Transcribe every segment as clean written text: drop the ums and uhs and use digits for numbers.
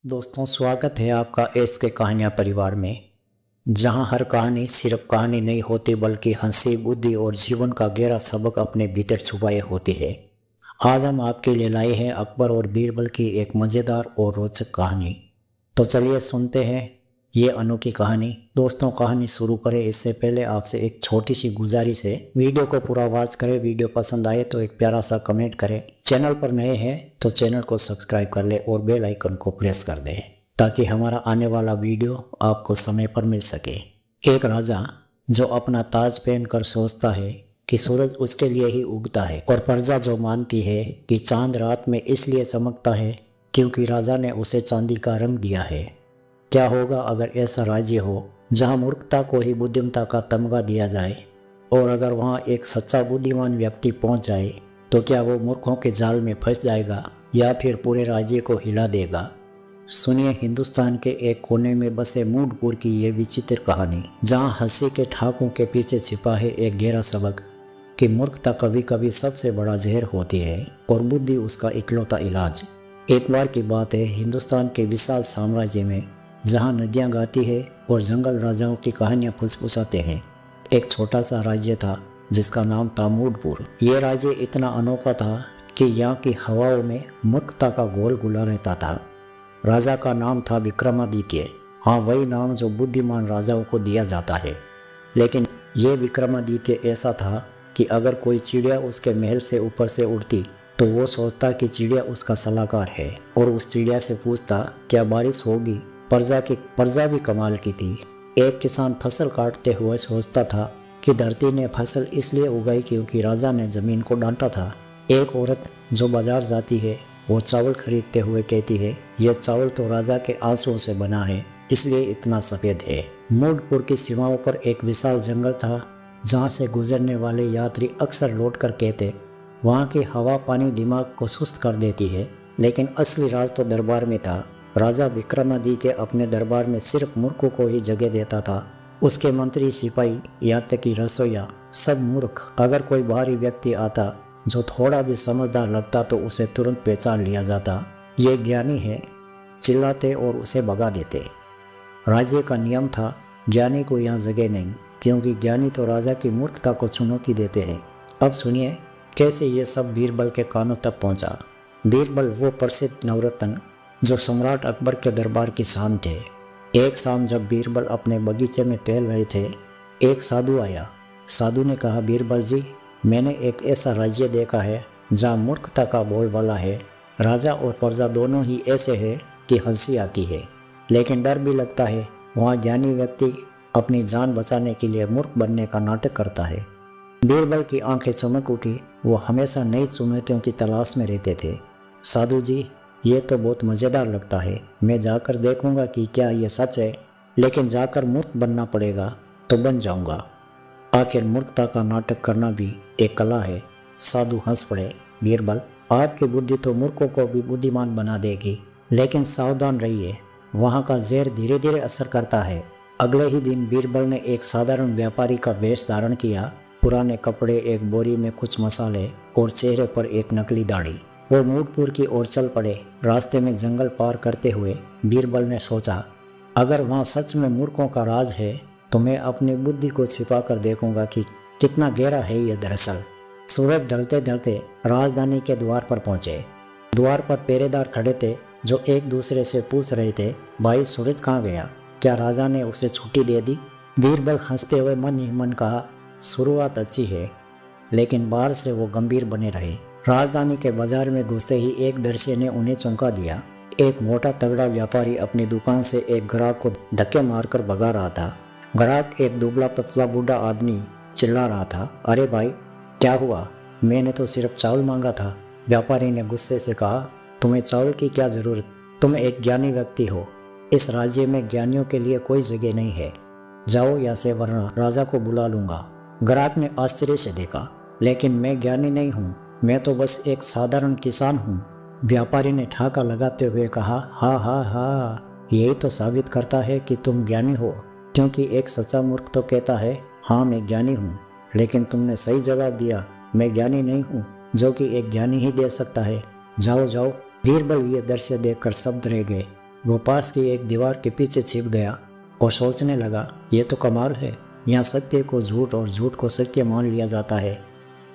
दोस्तों, स्वागत है आपका एस के कहानियाँ परिवार में, जहां हर कहानी सिर्फ कहानी नहीं होती बल्कि हंसी, बुद्धि और जीवन का गहरा सबक अपने भीतर छुपाए होती है। आज हम आपके लिए लाए हैं अकबर और बीरबल की एक मज़ेदार और रोचक कहानी। तो चलिए सुनते हैं ये अनोखी कहानी। दोस्तों, कहानी शुरू करें इससे पहले आपसे एक छोटी सी गुजारिश है, वीडियो को पूरा वॉच करें। वीडियो पसंद आए तो एक प्यारा सा कमेंट करें। चैनल पर नए हैं तो चैनल को सब्सक्राइब कर ले और बेल आइकन को प्रेस कर दें ताकि हमारा आने वाला वीडियो आपको समय पर मिल सके। एक राजा जो अपना ताज पहनकर सोचता है कि सूरज उसके लिए ही उगता है, और प्रजा जो मानती है कि चांद रात में इसलिए चमकता है क्योंकि राजा ने उसे चांदी का रंग दिया है। क्या होगा अगर ऐसा राज्य हो जहां मूर्खता को ही बुद्धिमत्ता का तमगा दिया जाए, और अगर वहां एक सच्चा बुद्धिमान व्यक्ति पहुंच जाए तो क्या वो मूर्खों के जाल में फंस जाएगा या फिर पूरे राज्य को हिला देगा। सुनिए हिंदुस्तान के एक कोने में बसे मूडपुर की ये विचित्र कहानी, जहां हंसी के ठाकों के पीछे छिपा है एक गहरा सबक कि मूर्खता कभी कभी सबसे बड़ा जहर होती है और बुद्धि उसका इकलौता इलाज। एक बार की बात है, हिंदुस्तान के विशाल साम्राज्य में जहां नदियां गाती है और जंगल राजाओं की कहानियां फुसफुसाते हैं, एक छोटा सा राज्य था जिसका नाम था मूडपुर। ये राज्य इतना अनोखा था कि यहाँ की हवाओं में मूर्खता का गोल गुला रहता था। राजा का नाम था विक्रमादित्य। हाँ, वही नाम जो बुद्धिमान राजाओं को दिया जाता है। लेकिन ये विक्रमादित्य ऐसा था कि अगर कोई चिड़िया उसके महल से ऊपर से उड़ती तो वो सोचता कि चिड़िया उसका सलाहकार है और उस चिड़िया से पूछता क्या बारिश होगी। प्रजा भी कमाल की थी। एक किसान फसल काटते हुए सोचता था कि धरती ने फसल इसलिए उगाई क्योंकि राजा ने जमीन को डांटा था। एक औरत जो बाजार जाती है वो चावल खरीदते हुए कहती है यह चावल तो राजा के आंसुओं से बना है इसलिए इतना सफेद है। मूडपुर की सीमाओं पर एक विशाल जंगल था जहाँ से गुजरने वाले यात्री अक्सर लौट कर कहते वहाँ की हवा पानी दिमाग को सुस्त कर देती है। लेकिन असली राज तो दरबार में था। राजा विक्रमादित्य अपने दरबार में सिर्फ मूर्खों को ही जगह देता था। उसके मंत्री, सिपाही, यहाँ तक कि रसोइया सब मूर्ख। अगर कोई बाहरी व्यक्ति आता जो थोड़ा भी समझदार लगता तो उसे तुरंत पहचान लिया जाता, ये ज्ञानी है, चिल्लाते और उसे भगा देते। राज्य का नियम था ज्ञानी को यहाँ जगह नहीं, क्योंकि ज्ञानी तो राजा की मूर्खता को चुनौती देते हैं। अब सुनिए कैसे ये सब बीरबल के कानों तक पहुँचा। बीरबल वो प्रसिद्ध नवरत्न जो सम्राट अकबर के दरबार की शान थे। एक शाम जब बीरबल अपने बगीचे में टहल रहे थे, एक साधु आया। साधु ने कहा, बीरबल जी, मैंने एक ऐसा राज्य देखा है जहाँ मूर्खता का बोलबाला है। राजा और प्रजा दोनों ही ऐसे हैं कि हंसी आती है, लेकिन डर भी लगता है। वहाँ ज्ञानी व्यक्ति अपनी जान बचाने के लिए मूर्ख बनने का नाटक करता है। बीरबल की आंखें चमक उठी। वो हमेशा नई चुनौतियों की तलाश में रहते थे। साधु जी, ये तो बहुत मज़ेदार लगता है। मैं जाकर देखूंगा कि क्या ये सच है, लेकिन जाकर मूर्ख बनना पड़ेगा तो बन जाऊंगा। आखिर मूर्खता का नाटक करना भी एक कला है। साधु हंस पड़े। बीरबल, आपकी बुद्धि तो मूर्खों को भी बुद्धिमान बना देगी, लेकिन सावधान रहिए, वहाँ का जहर धीरे धीरे असर करता है। अगले ही दिन बीरबल ने एक साधारण व्यापारी का वेश धारण किया। पुराने कपड़े, एक बोरी में कुछ मसाले और चेहरे पर एक नकली दाढ़ी। वो मूडपुर की ओर चल पड़े। रास्ते में जंगल पार करते हुए बीरबल ने सोचा, अगर वहाँ सच में मूर्खों का राज है तो मैं अपनी बुद्धि को छिपा कर देखूंगा कि कितना गहरा है ये दरअसल। सूरज ढलते ढलते राजधानी के द्वार पर पहुंचे। द्वार पर पहरेदार खड़े थे जो एक दूसरे से पूछ रहे थे, भाई सूरज कहाँ गया? क्या राजा ने उसे छुट्टी दे दी? बीरबल हंसते हुए मन ही मन कहा, शुरुआत अच्छी है, लेकिन बाहर से वो गंभीर बने रहे। राजधानी के बाजार में घुसते ही एक दृश्य ने उन्हें चौंका दिया। एक मोटा तगड़ा व्यापारी अपनी दुकान से एक ग्राहक को धक्के मारकर भगा रहा था। ग्राहक एक दुबला पतला बूढ़ा आदमी चिल्ला रहा था, अरे भाई, क्या हुआ? मैंने तो सिर्फ चावल मांगा था। व्यापारी ने गुस्से से कहा, तुम्हें चावल की क्या जरूरत? तुम एक ज्ञानी व्यक्ति हो। इस राज्य में ज्ञानियों के लिए कोई जगह नहीं है। जाओ यहाँ से, वरना राजा को बुला लूंगा। ग्राहक ने आश्चर्य से देखा, लेकिन मैं ज्ञानी नहीं हूँ, मैं तो बस एक साधारण किसान हूँ। व्यापारी ने ठाका लगाते हुए कहा, हाँ हाँ हाँ, यही तो साबित करता है कि तुम ज्ञानी हो, क्योंकि एक सच्चा मूर्ख तो कहता है हाँ मैं ज्ञानी हूँ। लेकिन तुमने सही जवाब दिया, मैं ज्ञानी नहीं हूँ, जो कि एक ज्ञानी ही दे सकता है। जाओ जाओ। बीरबल ये दृश्य देखकर शब्द रह गए। वो पास की एक दीवार के पीछे छिप गया और सोचने लगा, ये तो कमाल है, यहाँ सत्य को झूठ और झूठ को सत्य मान लिया जाता है।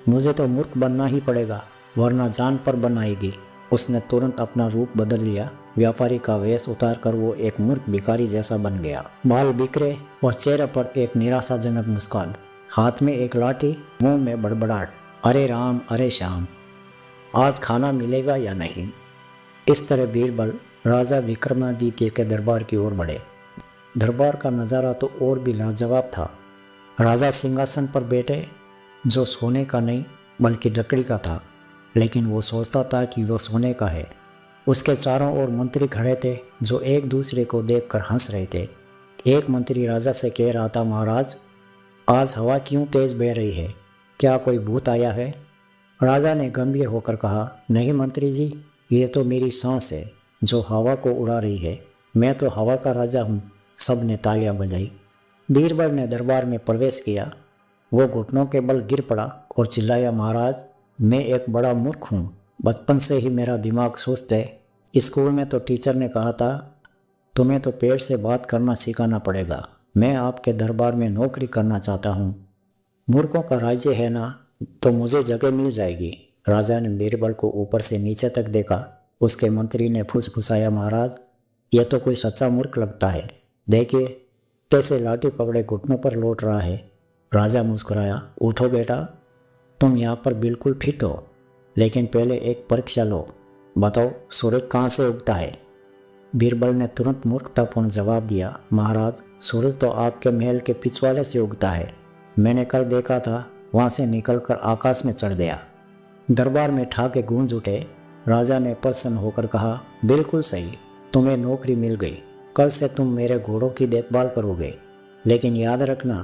मुझे तो मूर्ख बनना ही पड़ेगा, वरना जान पर बनाएगी। उसने तुरंत अपना रूप बदल लिया। व्यापारी का वेश उतार कर वो एक मूर्ख भिखारी जैसा बन गया। बाल बिखरे और चेहरे पर एक निराशाजनक मुस्कान, हाथ में एक लाठी, मुंह में बड़बड़ाहट, अरे राम अरे श्याम, आज खाना मिलेगा या नहीं। इस तरह बीरबल राजा विक्रमादित्य के दरबार की ओर बढ़े। दरबार का नज़ारा तो और भी लाजवाब था। राजा सिंहासन पर बैठे, जो सोने का नहीं बल्कि लकड़ी का था, लेकिन वो सोचता था कि वो सोने का है। उसके चारों ओर मंत्री खड़े थे, जो एक दूसरे को देखकर हंस रहे थे। एक मंत्री राजा से कह रहा था, महाराज, आज हवा क्यों तेज बह रही है, क्या कोई भूत आया है। राजा ने गंभीर होकर कहा, नहीं मंत्री जी, ये तो मेरी सांस है जो हवा को उड़ा रही है। मैं तो हवा का राजा हूँ। सब ने तालियां बजाई। बीरबल ने दरबार में प्रवेश किया। वो घुटनों के बल गिर पड़ा और चिल्लाया, महाराज, मैं एक बड़ा मूर्ख हूँ। बचपन से ही मेरा दिमाग सुस्त है। स्कूल में तो टीचर ने कहा था, तुम्हें तो पेड़ से बात करना सिखाना पड़ेगा। मैं आपके दरबार में नौकरी करना चाहता हूँ। मूर्खों का राज्य है ना, तो मुझे जगह मिल जाएगी। राजा ने बीरबल को ऊपर से नीचे तक देखा। उसके मंत्री ने फुसफुसाया, महाराज, यह तो कोई सच्चा मूर्ख लगता है। देखिए कैसे लाठी पकड़े घुटनों पर लौट रहा है। राजा मुस्कुराया, उठो बेटा, तुम यहाँ पर बिल्कुल फिट हो, लेकिन पहले एक परीक्षा लो। बताओ, सूरज कहाँ से उगता है। बीरबल ने तुरंत मूर्खतापूर्ण जवाब दिया, महाराज, सूरज तो आपके महल के पिछवाड़े से उगता है। मैंने कल देखा था, वहाँ से निकलकर आकाश में चढ़ गया। दरबार में ठाके गूंज उठे। राजा ने प्रसन्न होकर कहा, बिल्कुल सही, तुम्हें नौकरी मिल गई। कल से तुम मेरे घोड़ों की देखभाल करोगे, लेकिन याद रखना,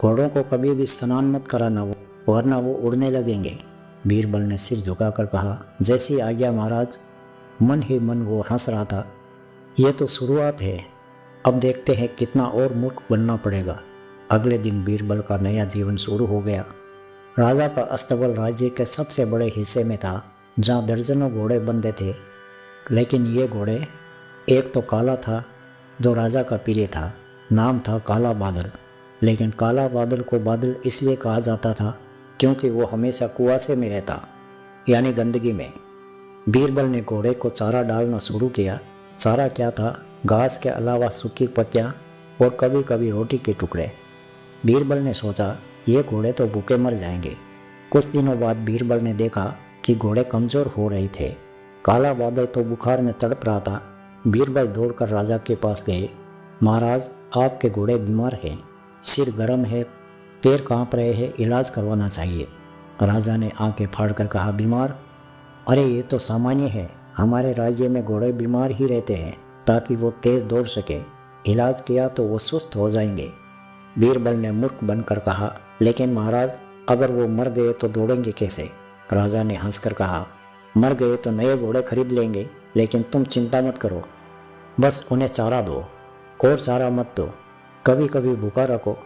घोड़ों को कभी भी स्नान मत कराना, वरना वो उड़ने लगेंगे। बीरबल ने सिर झुकाकर कहा, जैसी आज्ञा महाराज। मन ही मन वो हंस रहा था। ये तो शुरुआत है, अब देखते हैं कितना और मूर्ख बनना पड़ेगा। अगले दिन बीरबल का नया जीवन शुरू हो गया। राजा का अस्तबल राज्य के सबसे बड़े हिस्से में था, जहाँ दर्जनों घोड़े बंधे थे। लेकिन ये घोड़े, एक तो काला था जो राजा का प्रिय था, नाम था काला बादल। लेकिन काला बादल को बादल इसलिए कहा जाता था क्योंकि वो हमेशा कुआसे में रहता, यानी गंदगी में। बीरबल ने घोड़े को चारा डालना शुरू किया। चारा क्या था, घास के अलावा सूखी पत्तियाँ और कभी कभी रोटी के टुकड़े। बीरबल ने सोचा, ये घोड़े तो भूखे मर जाएंगे। कुछ दिनों बाद बीरबल ने देखा कि घोड़े कमज़ोर हो रहे थे। काला बादल तो बुखार में तड़प रहा था। बीरबल दौड़कर राजा के पास गए। महाराज, आपके घोड़े बीमार हैं, सिर गर्म है, पैर कांप रहे हैं, इलाज करवाना चाहिए। राजा ने आंखें फाड़कर कहा, बीमार? अरे ये तो सामान्य है, हमारे राज्य में घोड़े बीमार ही रहते हैं ताकि वो तेज़ दौड़ सके। इलाज किया तो वो सुस्त हो जाएंगे। बीरबल ने मूर्ख बनकर कहा, लेकिन महाराज, अगर वो मर गए तो दौड़ेंगे कैसे। राजा ने हंसकर कहा, मर गए तो नए घोड़े खरीद लेंगे, लेकिन तुम चिंता मत करो, बस उन्हें चारा दो, और चारा मत दो, कभी कभी भूखा रखो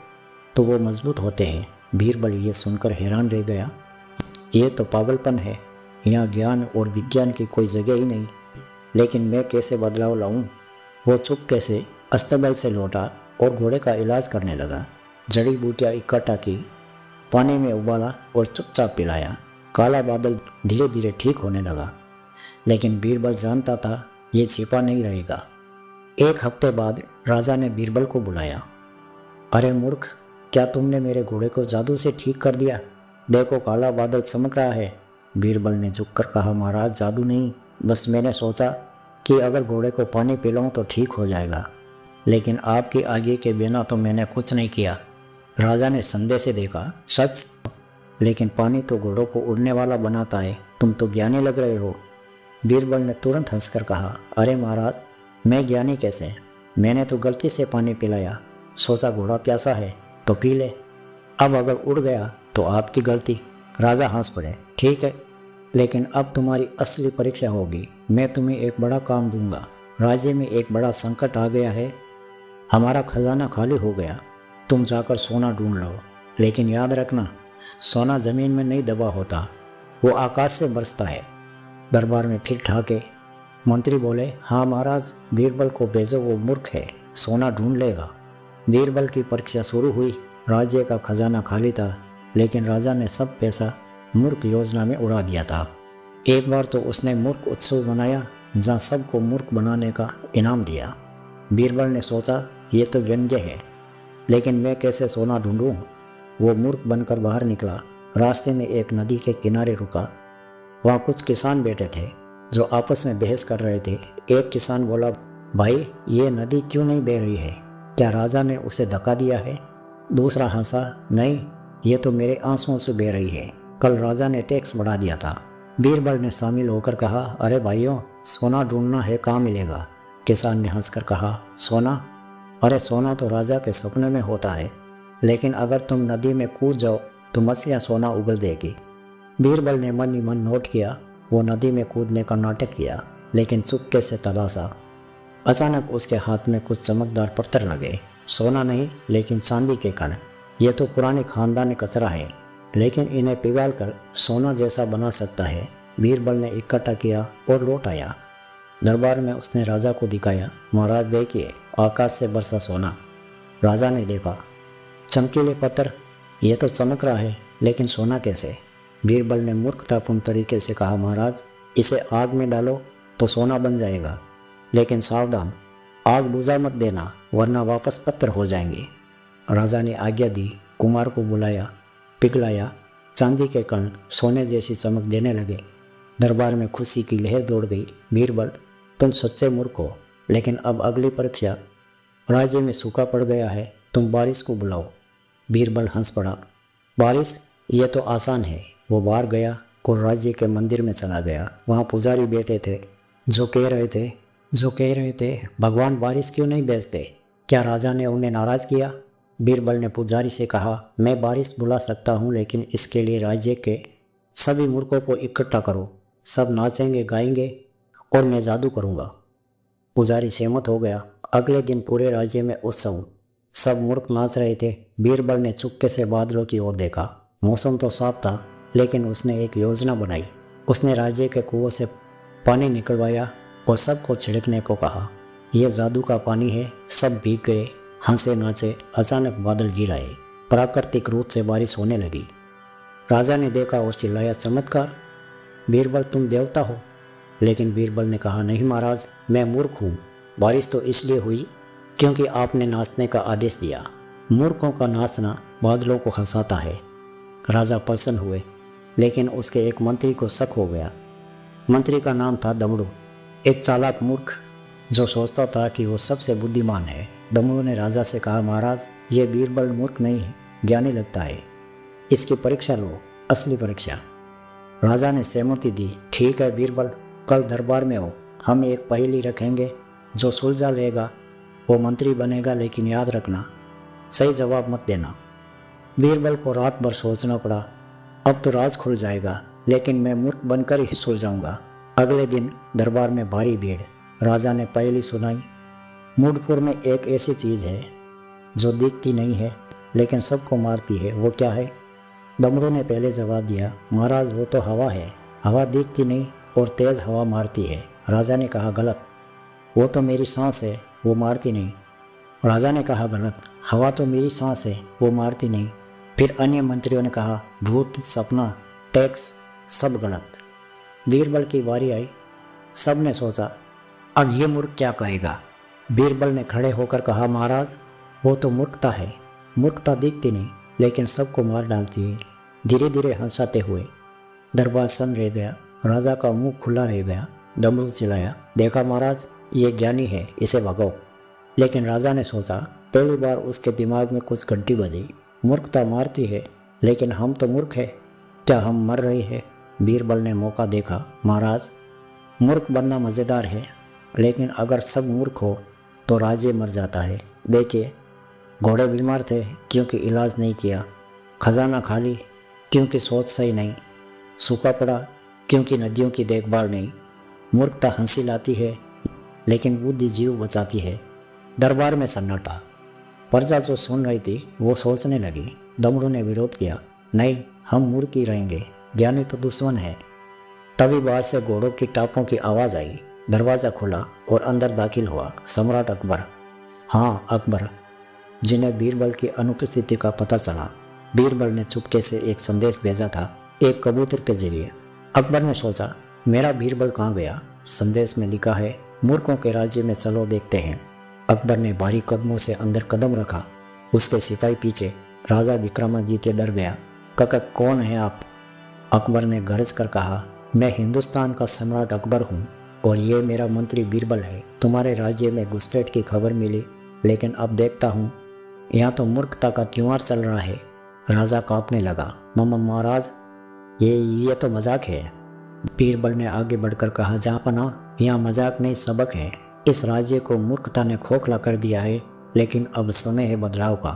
तो वो मजबूत होते हैं। बीरबल ये सुनकर हैरान रह गया। ये तो पागलपन है, यहाँ ज्ञान और विज्ञान की कोई जगह ही नहीं। लेकिन मैं कैसे बदलाव लाऊं? वो चुपके से अस्तबल से लौटा और घोड़े का इलाज करने लगा। जड़ी बूटियाँ इकट्ठा की, पानी में उबाला और चुपचाप पिलाया। काला बादल धीरे धीरे ठीक होने लगा। लेकिन बीरबल जानता था ये छिपा नहीं रहेगा। एक हफ्ते बाद राजा ने बीरबल को बुलाया। अरे मूर्ख, क्या तुमने मेरे घोड़े को जादू से ठीक कर दिया? देखो, काला बादल चमक रहा है। बीरबल ने झुककर कहा, महाराज, जादू नहीं, बस मैंने सोचा कि अगर घोड़े को पानी पिलाऊं तो ठीक हो जाएगा। लेकिन आपकी आज्ञा के बिना तो मैंने कुछ नहीं किया। राजा ने संदेह से देखा, सच? लेकिन पानी तो घोड़ों को उड़ने वाला बनाता है, तुम तो ज्ञानी लग रहे हो। बीरबल ने तुरंत हंसकर कहा, अरे महाराज, मैं ज्ञानी कैसे? मैंने तो गलती से पानी पिलाया, सोचा घोड़ा प्यासा है तो पी ले। अब अगर उड़ गया तो आपकी गलती। राजा हंस पड़े। ठीक है, लेकिन अब तुम्हारी असली परीक्षा होगी। मैं तुम्हें एक बड़ा काम दूंगा। राज्य में एक बड़ा संकट आ गया है, हमारा खजाना खाली हो गया। तुम जाकर सोना ढूंढ लो, लेकिन याद रखना, सोना जमीन में नहीं दबा होता, वो आकाश से बरसता है। दरबार में फिर ठाके। मंत्री बोले, हाँ महाराज, बीरबल को भेजो, वो मूर्ख है, सोना ढूंढ लेगा। बीरबल की परीक्षा शुरू हुई। राज्य का खजाना खाली था, लेकिन राजा ने सब पैसा मूर्ख योजना में उड़ा दिया था। एक बार तो उसने मूर्ख उत्सव बनाया, जहाँ सबको मूर्ख बनाने का इनाम दिया। बीरबल ने सोचा, ये तो व्यंग्य है, लेकिन मैं कैसे सोना ढूंढूं? वो मूर्ख बनकर बाहर निकला। रास्ते में एक नदी के किनारे रुका। वहाँ कुछ किसान बैठे थे जो आपस में बहस कर रहे थे। एक किसान बोला, भाई, ये नदी क्यों नहीं बह रही है? क्या राजा ने उसे धक्का दिया है? दूसरा हंसा, नहीं, ये तो मेरे आंसुओं से बह रही है। कल राजा ने टैक्स बढ़ा दिया था। बीरबल ने शामिल होकर कहा, अरे भाइयों, सोना ढूंढना है, कहाँ मिलेगा? किसान ने हंसकर कहा, सोना? अरे सोना तो राजा के सपने में होता है, लेकिन अगर तुम नदी में कूद जाओ तो मछलियाँ सोना उगल देगी। बीरबल ने मन ही मन नोट किया। वो नदी में कूदने का नाटक किया, लेकिन चुपके से तलाशा। अचानक उसके हाथ में कुछ चमकदार पत्थर लगे। सोना नहीं, लेकिन चांदी के कण। ये तो पुराने खानदानी कचरा है, लेकिन इन्हें पिघाल कर सोना जैसा बना सकता है। बीरबल ने इकट्ठा किया और लौट आया। दरबार में उसने राजा को दिखाया, महाराज देखिए, आकाश से बरसा सोना। राजा ने देखा, चमकीले पत्थर, ये तो चमक रहा है, लेकिन सोना कैसे? बीरबल ने मूर्खतापूर्ण तरीके से कहा, महाराज, इसे आग में डालो तो सोना बन जाएगा, लेकिन सावधान, आग बुझा मत देना, वरना वापस पत्थर हो जाएंगे। राजा ने आज्ञा दी। कुमार को बुलाया, पिघलाया। चांदी के कण सोने जैसी चमक देने लगे। दरबार में खुशी की लहर दौड़ गई। बीरबल, तुम सच्चे मूर्ख हो, लेकिन अब अगली परीक्षा। राज्य में सूखा पड़ गया है, तुम बारिश को बुलाओ। बीरबल हंस पड़ा, बारिश? ये तो आसान है। वो बाहर गया और राज्य के मंदिर में चला गया। वहाँ पुजारी बैठे थे जो कह रहे थे, भगवान बारिश क्यों नहीं भेजते? क्या राजा ने उन्हें नाराज़ किया? बीरबल ने पुजारी से कहा, मैं बारिश बुला सकता हूँ, लेकिन इसके लिए राज्य के सभी मूर्खों को इकट्ठा करो। सब नाचेंगे, गाएंगे और मैं जादू करूँगा। पुजारी सहमत हो गया। अगले दिन पूरे राज्य में उत्सव। सब मूर्ख नाच रहे थे। बीरबल ने चुपके से बादलों की ओर देखा। मौसम तो साफ था, लेकिन उसने एक योजना बनाई। उसने राज्य के कुओं से पानी निकलवाया और सबको छिड़कने को कहा। यह जादू का पानी है। सब भीग गए, हंसे नाचे। अचानक बादल गिर आए। प्राकृतिक रूप से बारिश होने लगी। राजा ने देखा और चिल्लाया, चमत्कार! बीरबल, तुम देवता हो। लेकिन बीरबल ने कहा, नहीं महाराज, मैं मूर्ख हूँ। बारिश तो इसलिए हुई क्योंकि आपने नाचने का आदेश दिया। मूर्खों का नाचना बादलों को हंसाता है। राजा प्रसन्न हुए, लेकिन उसके एक मंत्री को शक हो गया। मंत्री का नाम था दमड़ू, एक चालाक मूर्ख जो सोचता था कि वो सबसे बुद्धिमान है। दमड़ू ने राजा से कहा, महाराज, ये बीरबल मूर्ख नहीं है, ज्ञानी लगता है। इसकी परीक्षा लो, असली परीक्षा। राजा ने सहमति दी। ठीक है बीरबल, कल दरबार में हो। हम एक पहेली रखेंगे, जो सुलझा लेगा वो मंत्री बनेगा, लेकिन याद रखना, सही जवाब मत देना। बीरबल को रात भर सोचना पड़ा। अब तो राज खुल जाएगा, लेकिन मैं मूर्ख बनकर ही सुलझाऊंगा। अगले दिन दरबार में भारी भीड़। राजा ने पहेली सुनाई। मूडपुर में एक ऐसी चीज़ है जो दिखती नहीं है, लेकिन सबको मारती है, वो क्या है? दमड़ू ने पहले जवाब दिया, महाराज, वो तो हवा है। हवा दिखती नहीं और तेज़ हवा मारती है। राजा ने कहा, गलत। वो तो मेरी सांस है, वो मारती नहीं। राजा ने कहा, गलत। हवा तो मेरी सांस है, वो मारती नहीं। फिर अन्य मंत्रियों ने कहा, भूत, सपना, टैक्स, सब गलत। बीरबल की बारी आई। सब ने सोचा, अब ये मूर्ख क्या कहेगा? बीरबल ने खड़े होकर कहा, महाराज, वो तो मूर्खता है। मूर्खता दिखती नहीं, लेकिन सबको मार डालती है। धीरे धीरे हंसाते हुए दरबार सन रह गया। राजा का मुंह खुला रह गया। दमड़ू चिल्लाया, देखा महाराज, ये ज्ञानी है, इसे भगाओ। लेकिन राजा ने सोचा। पहली बार उसके दिमाग में कुछ घंटी बजी। मूर्खता मारती है, लेकिन हम तो मूर्ख है, क्या हम मर रहे हैं? बीरबल ने मौका देखा, महाराज, मूर्ख बनना मज़ेदार है, लेकिन अगर सब मूर्ख हो तो राज्य मर जाता है। देखिए, घोड़े बीमार थे क्योंकि इलाज नहीं किया, खजाना खाली क्योंकि सोच सही नहीं, सूखा पड़ा क्योंकि नदियों की देखभाल नहीं। मूर्खता हंसी लाती है, लेकिन बुद्धि जीव बचाती है। दरबार में सन्नाटा। प्रजा जो सुन रही थी वो सोचने लगी। दमड़ू ने विरोध किया, नहीं, हम मूर्ख ही रहेंगे, ज्ञानी तो दुश्मन है। तभी बाहर से घोड़ों की टापों की आवाज़ आई। दरवाज़ा खुला और अंदर दाखिल हुआ सम्राट अकबर। हाँ, अकबर, जिन्हें बीरबल की अनुपस्थिति का पता चला। बीरबल ने चुपके से एक संदेश भेजा था, एक कबूतर के जरिए। अकबर ने सोचा, मेरा बीरबल कहाँ गया? संदेश में लिखा है, मूर्खों के राज्य में चलो देखते हैं। अकबर ने भारी कदमों से अंदर कदम रखा। उसके सिपाही पीछे। राजा विक्रमादित्य डर गया। काका, कौन है आप? अकबर ने गरज कर कहा, मैं हिंदुस्तान का सम्राट अकबर हूँ और ये मेरा मंत्री बीरबल है। तुम्हारे राज्य में घुसपैठ की खबर मिली, लेकिन अब देखता हूँ यहाँ तो मूर्खता का त्योहार चल रहा है। राजा कांपने लगा। मामा महाराज, ये तो मजाक है। बीरबल ने आगे बढ़कर कहा, जहाँपनाह, यहाँ मजाक नहीं, सबक है। इस राज्य को मूर्खता ने खोखला कर दिया है, लेकिन अब समय है बदलाव का।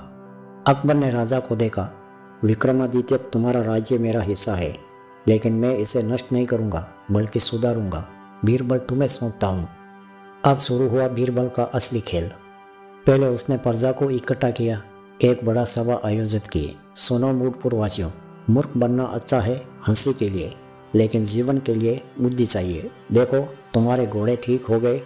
अकबर ने राजा को देखा। विक्रमादित्य, तुम्हारा राज्य मेरा हिस्सा है, लेकिन मैं इसे नष्ट नहीं करूँगा, बल्कि सुधारूंगा। बीरबल, तुम्हें सौंपता हूँ। अब शुरू हुआ बीरबल का असली खेल। पहले उसने प्रजा को इकट्ठा किया, एक बड़ा सभा आयोजित की। सुनो मूर्खपुर वासियों, मूर्ख बनना अच्छा है हंसी के लिए, लेकिन जीवन के लिए बुद्धि चाहिए। देखो, तुम्हारे घोड़े ठीक हो गए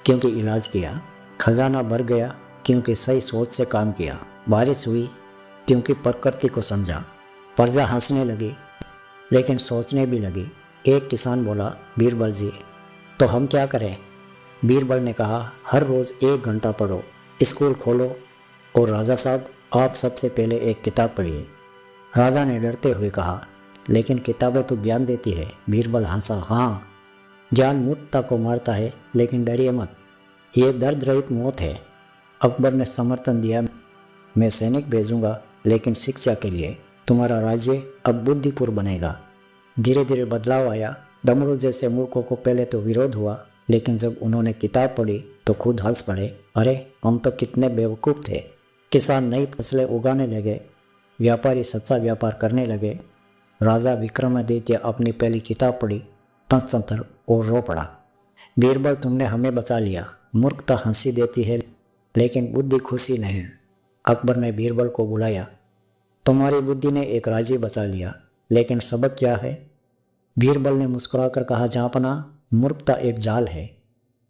क्योंकि इलाज किया, खजाना भर गया क्योंकि सही सोच से काम किया, बारिश हुई क्योंकि प्रकृति को समझा। प्रजा हंसने लगी, लेकिन सोचने भी लगी। एक किसान बोला, बीरबल जी, तो हम क्या करें? बीरबल ने कहा, हर रोज़ 1 घंटा पढ़ो, स्कूल खोलो, और राजा साहब, आप सबसे पहले एक किताब पढ़िए। राजा ने डरते हुए कहा, लेकिन किताबें तो ज्ञान देती है। बीरबल हंसा, हाँ, ज्ञान मूर्खता को मारता है, लेकिन डरिए मत, ये दर्द रहित मौत है। अकबर ने समर्थन दिया, मैं सैनिक भेजूंगा, लेकिन शिक्षा के लिए। तुम्हारा राज्य अब बुद्धिपुर बनेगा। धीरे धीरे बदलाव आया। डमरू जैसे मूर्खों को पहले तो विरोध हुआ, लेकिन जब उन्होंने किताब पढ़ी तो खुद हंस पड़े। अरे, हम तो कितने बेवकूफ़ थे। किसान नई फसलें उगाने लगे, व्यापारी सच्चा व्यापार करने लगे। राजा विक्रमादित्य अपनी पहली किताब पढ़ी, पंचतंत्र, और रो पड़ा। बीरबल, तुमने हमें बचा लिया। मूर्खता हंसी देती है, लेकिन बुद्धि खुशी नहीं। अकबर ने बीरबल को बुलाया, तुम्हारी बुद्धि ने एक राज्य बचा लिया, लेकिन सबक क्या है? बीरबल ने मुस्कुराकर कहा, जहाँपनाह, मूर्खता एक जाल है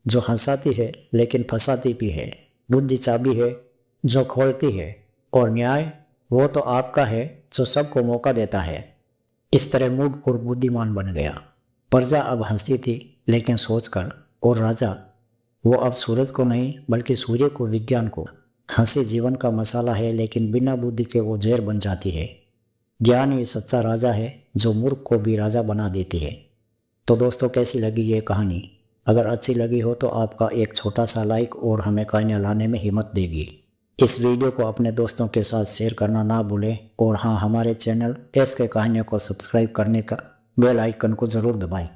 जो हंसाती है लेकिन फंसाती भी है। बुद्धि चाबी है जो खोलती है, और न्याय वो तो आपका है जो सबको मौका देता है। इस तरह मूर्खपुर बुद्धिमान बन गया। प्रजा अब हंसती थी, लेकिन सोचकर, और राजा, वो अब सूरज को नहीं बल्कि सूर्य को, विज्ञान को। हंसी जीवन का मसाला है, लेकिन बिना बुद्धि के वो जहर बन जाती है। ज्ञान ये सच्चा राजा है जो मूर्ख को भी राजा बना देती है। तो दोस्तों, कैसी लगी ये कहानी? अगर अच्छी लगी हो तो आपका एक छोटा सा लाइक और हमें कहानियाँ लाने में हिम्मत देगी। इस वीडियो को अपने दोस्तों के साथ शेयर करना ना भूलें, और हाँ, हमारे चैनल एस के कहानियों को सब्सक्राइब करने का बेल आइकन को ज़रूर दबाएं।